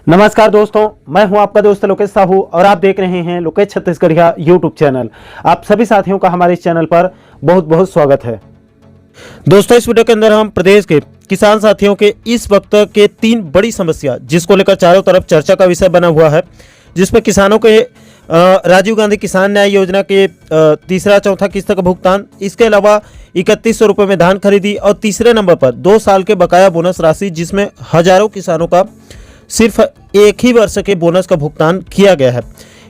नमस्कार दोस्तों, मैं हूं आपका दोस्त लोकेश साहू और आप देख रहे हैं लोकेश छत्तीसगढ़िया यूट्यूब चैनल। आप सभी साथियों का हमारे इस चैनल पर बहुत बहुत स्वागत है। दोस्तों, इस वीडियो के अंदर हम प्रदेश के किसान साथियों के इस वक्त के 3 बड़ी समस्या जिसको लेकर चारों तरफ चर्चा का विषय बना हुआ है, जिसमें किसानों के राजीव गांधी किसान न्याय योजना के तीसरा चौथा किस्त का भुगतान, इसके अलावा 3100 रुपये में धान खरीदी और तीसरे नंबर पर 2 साल के बकाया बोनस राशि, जिसमें हजारों किसानों का सिर्फ एक ही वर्ष के बोनस का भुगतान किया गया है।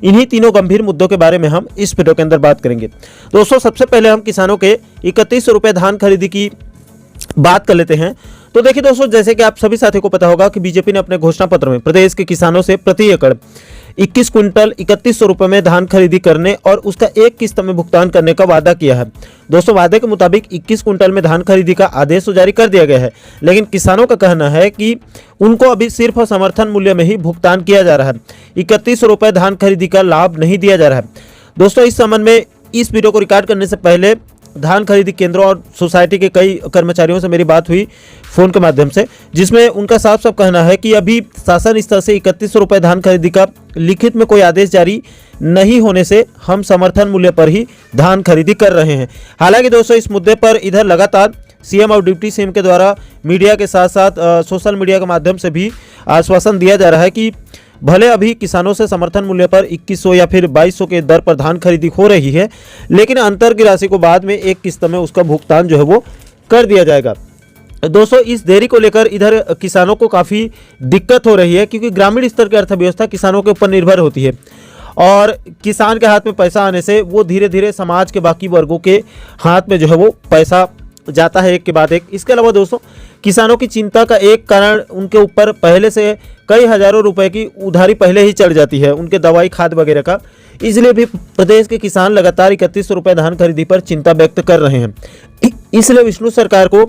इन्हीं तीनों गंभीर मुद्दों के बारे में हम इस वीडियो के अंदर बात करेंगे। दोस्तों, सबसे पहले हम किसानों के 3100 रुपये धान खरीदी की बात कर लेते हैं। तो देखिए दोस्तों, जैसे कि आप सभी साथियों को पता होगा कि बीजेपी ने अपने घोषणा पत्र में प्रदेश के किसानों से प्रति एकड़ 21 क्विंटल 3100 रुपये में धान खरीदी करने और उसका एक किस्त में भुगतान करने का वादा किया है। दोस्तों, वादे के मुताबिक 21 क्विंटल में धान खरीदी का आदेश जारी कर दिया गया है, लेकिन किसानों का कहना है कि उनको अभी सिर्फ समर्थन मूल्य में ही भुगतान किया जा रहा है। 3100 रुपये धान खरीदी का लाभ नहीं दिया जा रहा है। दोस्तों, इस संबंध में इस वीडियो को रिकॉर्ड करने से पहले धान खरीदी केंद्रों और सोसाइटी के कई कर्मचारियों से मेरी बात हुई फोन के माध्यम से, जिसमें उनका साफ साफ कहना है कि अभी शासन स्तर से 3100 रुपये धान खरीदी का लिखित में कोई आदेश जारी नहीं होने से हम समर्थन मूल्य पर ही धान खरीदी कर रहे हैं। हालांकि दोस्तों, इस मुद्दे पर इधर लगातार सीएम और डिप्टी सीएम के द्वारा मीडिया के साथ साथ सोशल मीडिया के माध्यम से भी आश्वासन दिया जा रहा है कि भले अभी किसानों से समर्थन मूल्य पर 2100 या फिर 2200 के दर पर धान खरीदी हो रही है, लेकिन अंतर की राशि को बाद में एक किस्त में उसका भुगतान जो है वो कर दिया जाएगा। दोस्तों, इस देरी को लेकर इधर किसानों को काफ़ी दिक्कत हो रही है, क्योंकि ग्रामीण स्तर की अर्थव्यवस्था किसानों के ऊपर निर्भर होती है और किसान के हाथ में पैसा आने से वो धीरे धीरे समाज के बाकी वर्गों के हाथ में जो है वो पैसा जाता है एक के बाद एक। इसके अलावा दोस्तों, किसानों की चिंता का एक कारण उनके ऊपर पहले से कई हजारों रुपए की उधारी पहले ही चढ़ जाती है, उनके दवाई खाद वगैरह का। इसलिए भी प्रदेश के किसान लगातार 3100 रुपये धान खरीदी पर चिंता व्यक्त कर रहे हैं। इसलिए विष्णु सरकार को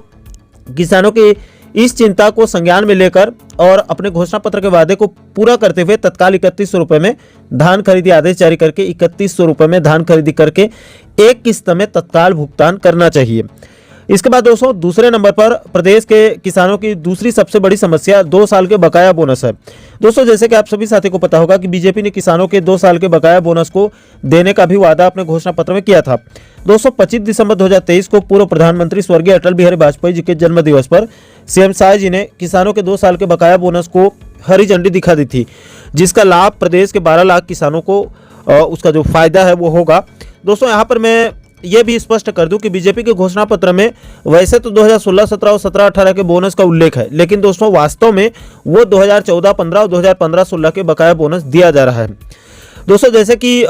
किसानों की इस चिंता को संज्ञान में लेकर और अपने घोषणा पत्र के वादे को पूरा करते हुए तत्काल 3100 रुपये में धान खरीदी आदेश जारी करके 3100 रुपये में धान खरीदी करके एक किस्त में तत्काल भुगतान करना चाहिए। इसके बाद दोस्तों, दूसरे नंबर पर प्रदेश के किसानों की दूसरी सबसे बड़ी समस्या 2 साल के बकाया बोनस है। दोस्तों, जैसे कि आप सभी साथी को पता होगा कि बीजेपी ने किसानों के 2 साल के बकाया बोनस को देने का भी वादा अपने घोषणा पत्र में किया था। दोस्तों, 25 दिसंबर 2023 को पूर्व प्रधानमंत्री स्वर्गीय अटल बिहारी वाजपेयी जी के जन्म दिवस पर सीएम साय जी ने किसानों के 2 साल के बकाया बोनस को हरी झंडी दिखा दी थी, जिसका लाभ प्रदेश के 12 लाख किसानों को उसका जो फायदा है वो होगा। दोस्तों, यहाँ पर मैं ये भी स्पष्ट कर दूं कि बीजेपी के घोषणा पत्र में वैसे तो 2016-17 और 17-18 के बोनस का उल्लेख है, लेकिन दोस्तों वास्तव में वो 2014-15 और 2015-16 के बकाया बोनस दिया जा रहा है। दोस्तों, जैसे कि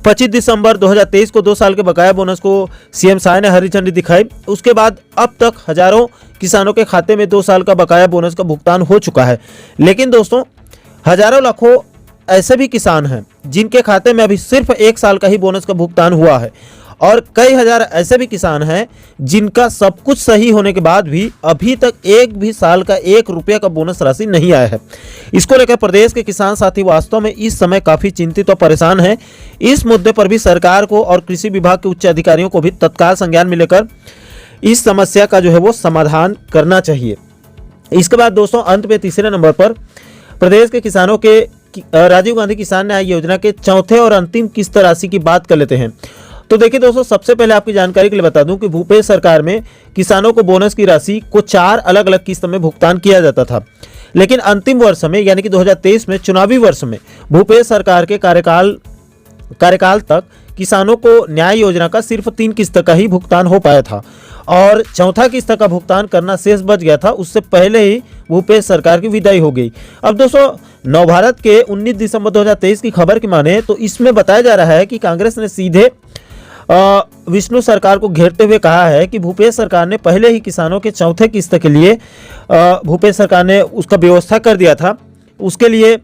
25 दिसंबर 2023 को 2 साल के बकाया बोनस को सीएम साय ने हरी झंडी दिखाई। उसके बाद अब तक हजारों किसानों के खाते में 2 साल का बकाया बोनस का भुगतान हो चुका है, लेकिन दोस्तों हजारों लाखों ऐसे भी किसान हैं जिनके खाते में अभी सिर्फ 1 साल का ही बोनस का भुगतान हुआ है और कई हजार ऐसे भी किसान हैं जिनका सब कुछ सही होने के बाद भी अभी तक एक भी साल का 1 रुपया का बोनस राशि नहीं आया है। इसको लेकर प्रदेश के किसान साथी वास्तव में इस समय काफ़ी चिंतित और परेशान हैं। इस मुद्दे पर भी सरकार को और कृषि विभाग के उच्च अधिकारियों को भी तत्काल संज्ञान में लेकर इस समस्या का जो है वो समाधान करना चाहिए। इसके बाद दोस्तों, अंत में तीसरे नंबर पर प्रदेश के किसानों के राजीव गांधी किसान न्याय योजना के चौथे और अंतिम किस्त राशि की बात कर लेते हैं। तो देखिए दोस्तों, सबसे पहले आपकी जानकारी के लिए बता दूं कि भूपेश सरकार में किसानों को बोनस की राशि को 4 अलग अलग किस्त में भुगतान किया जाता था, लेकिन अंतिम वर्ष में यानी कि 2023 में चुनावी वर्ष में भूपेश सरकार के कार्यकाल तक किसानों को न्याय योजना का सिर्फ 3 किस्त का ही भुगतान हो पाया था और चौथा किस्त का भुगतान करना शेष बच गया था। उससे पहले ही भूपेश सरकार की विदाई हो गई। अब दोस्तों, नवभारत के 19 दिसंबर 2023 की खबर की माने तो इसमें बताया जा रहा है कि कांग्रेस ने सीधे विष्णु सरकार को घेरते हुए कहा है कि भूपेश सरकार ने पहले ही किसानों के चौथे किस्त के लिए भूपेश सरकार ने उसका व्यवस्था कर दिया था। उसके लिए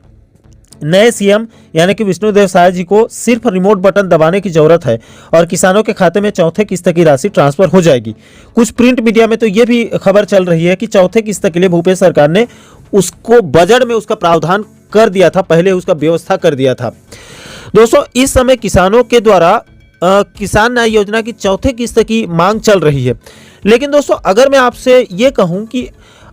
नए सीएम यानी कि विष्णुदेव साय जी को सिर्फ रिमोट बटन दबाने की जरूरत है और किसानों के खाते में चौथे किस्त की राशि ट्रांसफर हो जाएगी। कुछ प्रिंट मीडिया में तो ये भी खबर चल रही है कि चौथे किस्त के लिए भूपेश सरकार ने उसको बजट में उसका प्रावधान कर दिया था, पहले उसका व्यवस्था कर दिया था। दोस्तों, इस समय किसानों के द्वारा किसान न्याय योजना की चौथे किस्त की मांग चल रही है, लेकिन दोस्तों अगर मैं आपसे ये कहूं कि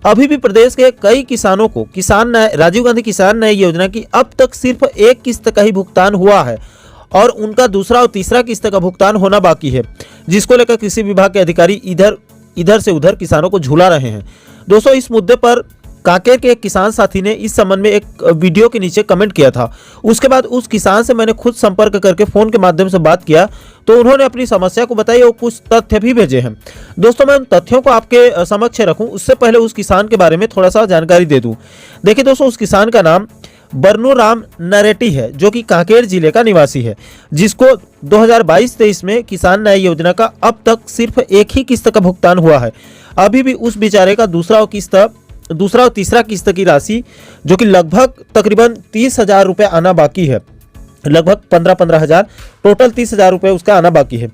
अभी भी प्रदेश के कई किसानों को राजीव गांधी किसान न्याय योजना की अब तक सिर्फ एक किस्त का ही भुगतान हुआ है और उनका दूसरा और तीसरा किस्त का भुगतान होना बाकी है, जिसको लेकर कृषि विभाग के अधिकारी इधर से उधर किसानों को झुला रहे हैं। दोस्तों, इस मुद्दे पर कांकेर के एक किसान साथी ने इस संबंध में एक वीडियो के नीचे कमेंट किया था। उसके बाद उस किसान से मैंने खुद संपर्क करके फोन के माध्यम से बात किया तो उन्होंने अपनी समस्या को बताई और कुछ तथ्य भी भेजे हैं। दोस्तों, मैं उन तथ्यों को आपके समक्ष रखूं उससे पहले उस किसान के बारे में थोड़ा सा जानकारी दे दूं। देखिए दोस्तों, उस किसान का नाम बरनूराम नरेटी है, जो कि कांकेर जिले का निवासी है, जिसको 2022-23 में किसान न्याय योजना का अब तक सिर्फ एक ही किस्त का भुगतान हुआ है। अभी भी उस बेचारे का दूसरा और तीसरा किस्त की राशि, जो कि लगभग तकरीबन 30,000 रुपये आना बाकी है, लगभग 15 हज़ार, टोटल 30,000 रुपये उसका आना बाकी है।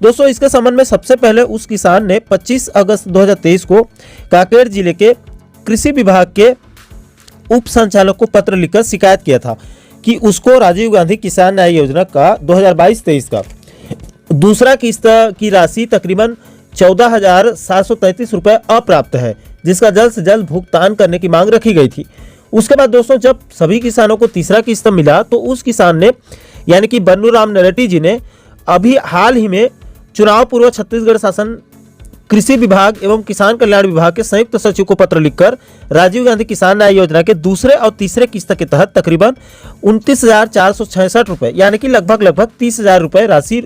दोस्तों, इसके संबंध में सबसे पहले उस किसान ने 25 अगस्त 2023 को कांकेर जिले के कृषि विभाग के उप संचालक को पत्र लिखकर शिकायत किया था कि उसको राजीव गांधी किसान न्याय योजना का 2022-23 का दूसरा किस्त की राशि तकरीबन 14,733 रुपये अप्राप्त है, जिसका जल्द से जल्द भुगतान करने की मांग रखी गई थी। उसके बाद दोस्तों, जब सभी किसानों को तीसरा किस्त मिला तो उस किसान ने यानी कि बन्नूराम नरेटी जी ने अभी हाल ही में चुनाव पूर्व छत्तीसगढ़ शासन कृषि विभाग एवं किसान कल्याण विभाग के संयुक्त सचिव को पत्र लिखकर राजीव गांधी किसान न्याय योजना के दूसरे और तीसरे किस्त के तहत तकरीबन 29,466 रुपये यानी कि लगभग 30,000 रुपये राशि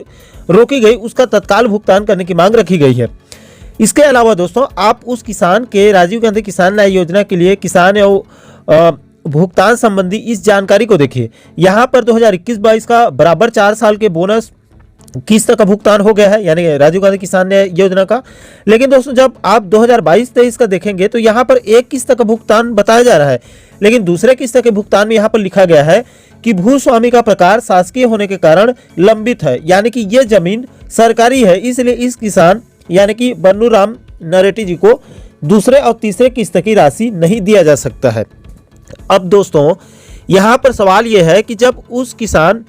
रोकी गई, उसका तत्काल भुगतान करने की मांग रखी गई है। इसके अलावा दोस्तों, आप उस किसान के राजीव गांधी किसान न्याय योजना के लिए किसान एवं भुगतान संबंधी इस जानकारी को देखिए। यहाँ पर 2021-22 का बराबर 4 साल के बोनस किस्त का भुगतान हो गया है, यानी राजीव गांधी किसान न्याय योजना का। लेकिन दोस्तों, जब आप 2022-23 का देखेंगे तो यहाँ पर एक किस्त का भुगतान बताया जा रहा है, लेकिन दूसरे किस्त के भुगतान में यहाँ पर लिखा गया है कि भूस्वामी का प्रकार शासकीय होने के कारण लंबित है, यानी कि ये जमीन सरकारी है, इसलिए इस किसान यानी कि बन्नूराम नरेटी जी को दूसरे और तीसरे किस्त की राशि नहीं दिया जा सकता है। अब दोस्तों, यहाँ पर सवाल यह है कि जब उस किसान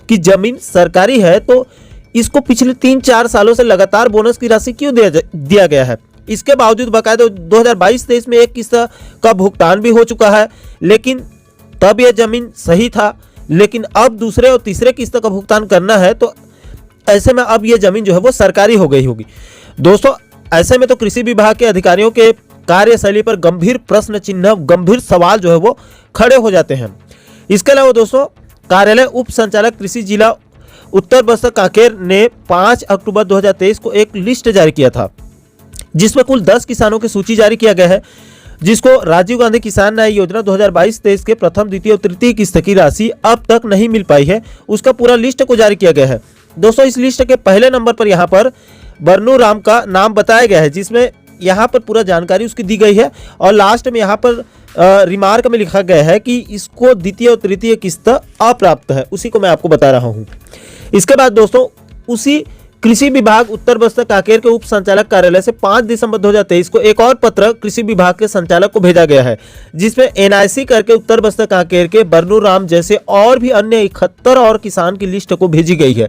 की जमीन सरकारी है तो इसको पिछले 3-4 सालों से लगातार बोनस की राशि क्यों दिया गया है? इसके बावजूद बाकायदा 2022-23 में एक किस्त का भुगतान भी हो चुका है, लेकिन तब यह जमीन सही था, लेकिन अब दूसरे और तीसरे किस्त का भुगतान करना है तो ऐसे में अब यह जमीन जो है वो सरकारी हो गई होगी। दोस्तों, ऐसे में तो कृषि विभाग के अधिकारियों के कार्यशैली पर गंभीर प्रश्न चिन्ह, गंभीर सवाल जो है वो खड़े हो जाते हैं। इसके अलावा दोस्तों, कार्यालय उप संचालक कृषि जिला उत्तर बस्तर कांकेर ने 5 अक्टूबर 2023 को एक लिस्ट जारी किया था, जिसमें कुल 10 किसानों की सूची जारी किया गया है, जिसको राजीव गांधी किसान न्याय योजना 2022-23 के प्रथम, द्वितीय और तृतीय किस्त की राशि अब तक नहीं मिल पाई है। उसका पूरा लिस्ट को जारी किया गया है। दोस्तों, इस लिस्ट के पहले नंबर पर यहाँ पर बरनूराम का नाम बताया गया है, जिसमें यहाँ पर पूरा जानकारी उसकी दी गई है और लास्ट में यहाँ पर रिमार्क में लिखा गया है कि इसको द्वितीय और तृतीय किस्त अप्राप्त है, उसी को मैं आपको बता रहा हूँ। इसके बाद दोस्तों, उसी कृषि विभाग उत्तर बस्तर कांकेर के उप संचालक कार्यालय से 5 दिसंबर 2023 को एक और पत्र कृषि विभाग के संचालक को भेजा गया है, जिसमें NIC करके उत्तर बस्तर कांकेर के बरनूराम जैसे और भी अन्य 71 और किसान की लिस्ट को भेजी गई है,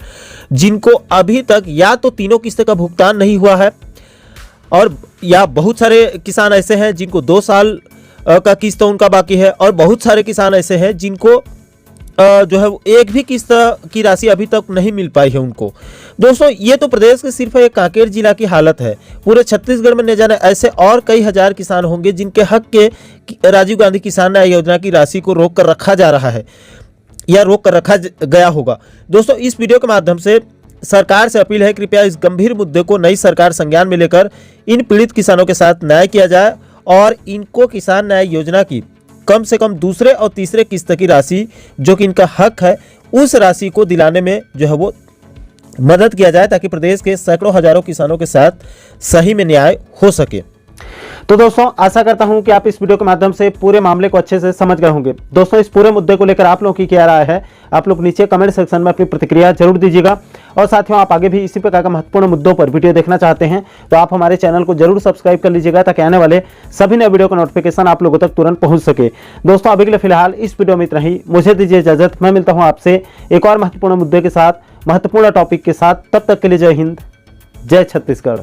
जिनको अभी तक या तो तीनों किस्त का भुगतान नहीं हुआ है और या बहुत सारे किसान ऐसे हैं जिनको 2 साल का किस्त उनका बाकी है और बहुत सारे किसान ऐसे हैं जिनको जो है एक भी किस्त की राशि अभी तक नहीं मिल पाई है उनको। दोस्तों, ये तो प्रदेश के सिर्फ एक कांकेर जिला की हालत है, पूरे छत्तीसगढ़ में न जाने ऐसे और कई हजार किसान होंगे जिनके हक के राजीव गांधी किसान न्याय योजना की राशि को रोक कर रखा जा रहा है या रोक कर रखा गया होगा। दोस्तों, इस वीडियो के माध्यम से सरकार से अपील है, कृपया इस गंभीर मुद्दे को नई सरकार संज्ञान में लेकर इन पीड़ित किसानों के साथ न्याय किया जाए और इनको किसान न्याय योजना की कम से कम दूसरे और तीसरे किस्त की राशि जो कि इनका हक है, उस राशि को दिलाने में जो है वो मदद किया जाए, ताकि प्रदेश के सैकड़ों हजारों किसानों के साथ सही में न्याय हो सके। तो दोस्तों, आशा करता हूं कि आप इस वीडियो के माध्यम से पूरे मामले को अच्छे से समझ गए होंगे। दोस्तों, इस पूरे मुद्दे को लेकर आप लोगों की क्या राय है, आप लोग नीचे कमेंट सेक्शन में अपनी प्रतिक्रिया जरूर दीजिएगा। और साथियों, आप आगे भी इसी प्रकार का महत्वपूर्ण मुद्दों पर वीडियो देखना चाहते हैं तो आप हमारे चैनल को जरूर सब्सक्राइब कर लीजिएगा, ताकि आने वाले सभी नए वीडियो का नोटिफिकेशन आप लोगों तक तुरंत पहुंच सके। दोस्तों, अभी के लिए फिलहाल इस वीडियो में इतना ही। मुझे दीजिए इजाजत, मैं मिलता हूँ आपसे एक और महत्वपूर्ण मुद्दे के साथ, महत्वपूर्ण टॉपिक के साथ। तब तक के लिए जय हिंद, जय छत्तीसगढ़।